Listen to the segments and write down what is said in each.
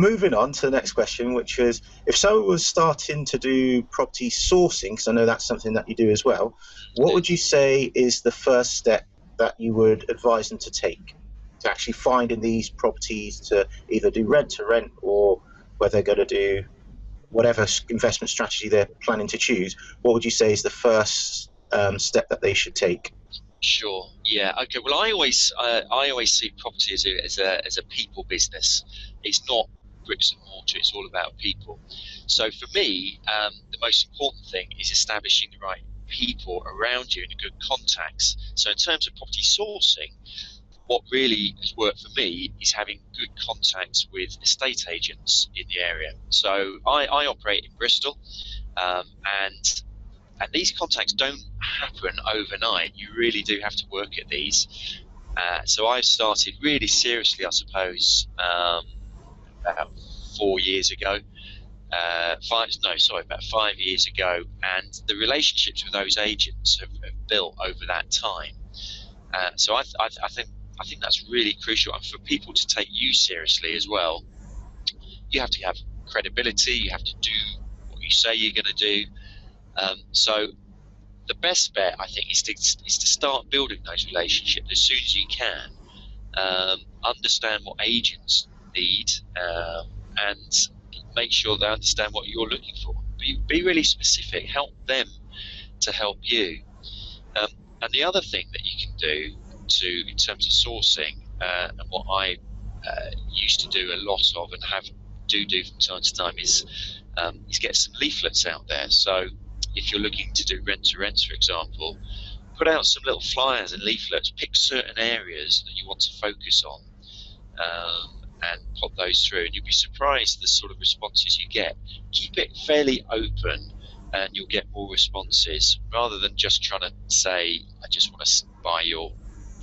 moving on to the next question, which is, if someone was starting to do property sourcing, because I know that's something that you do as well, what would you say is the first step that you would advise them to take to actually finding these properties to either do rent to rent, or whether they're going to do whatever investment strategy they're planning to choose? What would you say is the first step that they should take? Sure. Yeah. Okay. Well, I always see property as a people business. It's not bricks and mortar. It's all about people. So for me, the most important thing is establishing the right people around you and good contacts. So in terms of property sourcing, what really has worked for me is having good contacts with estate agents in the area. So I operate in Bristol, and these contacts don't happen overnight. You really do have to work at these. So I started really seriously, I suppose, about 4 years ago. About 5 years ago, and the relationships with those agents have built over that time. So I think that's really crucial, and for people to take you seriously as well, you have to have credibility. You have to do what you say you're going to do. So the best bet, I think, is to start building those relationships as soon as you can. Understand what agents need, and make sure they understand what you're looking for. Be really specific. Help them to help you. And the other thing that you can do in terms of sourcing, and what I used to do a lot of, and do from time to time, is get some leaflets out there. So if you're looking to do rent to rents, for example, put out some little flyers and leaflets. Pick certain areas that you want to focus on, and pop those through, and you'll be surprised the sort of responses you get. Keep it fairly open, and you'll get more responses, rather than just trying to say, I just want to buy your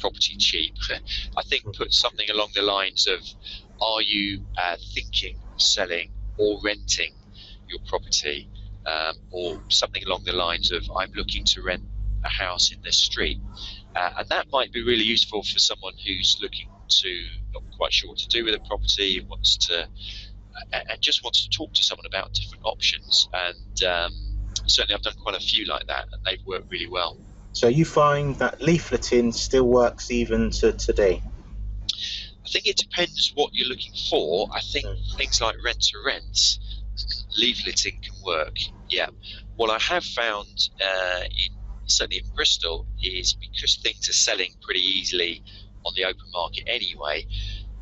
property cheap. I think put something along the lines of, are you thinking of selling or renting your property, or something along the lines of, I'm looking to rent a house in this street. And that might be really useful for someone who's not quite sure what to do with a property, and just wants to talk to someone about different options. And certainly I've done quite a few like that, and they've worked really well. So you find that leafleting still works even to today? I think it depends what you're looking for. I think things like rent to rents, leafleting can work. Yeah. What I have found, certainly in Bristol, is because things are selling pretty easily on the open market anyway,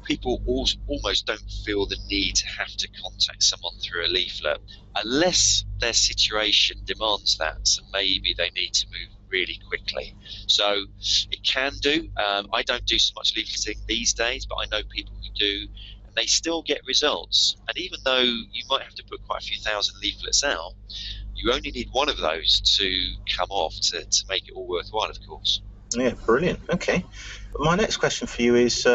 people almost don't feel the need to have to contact someone through a leaflet, unless their situation demands that. So maybe they need to move really quickly. So it can do. I don't do so much leafleting these days, but I know people who do, and they still get results. And even though you might have to put quite a few thousand leaflets out, you only need one of those to come off to make it all worthwhile, of course. Yeah, brilliant. Okay. My next question for you is,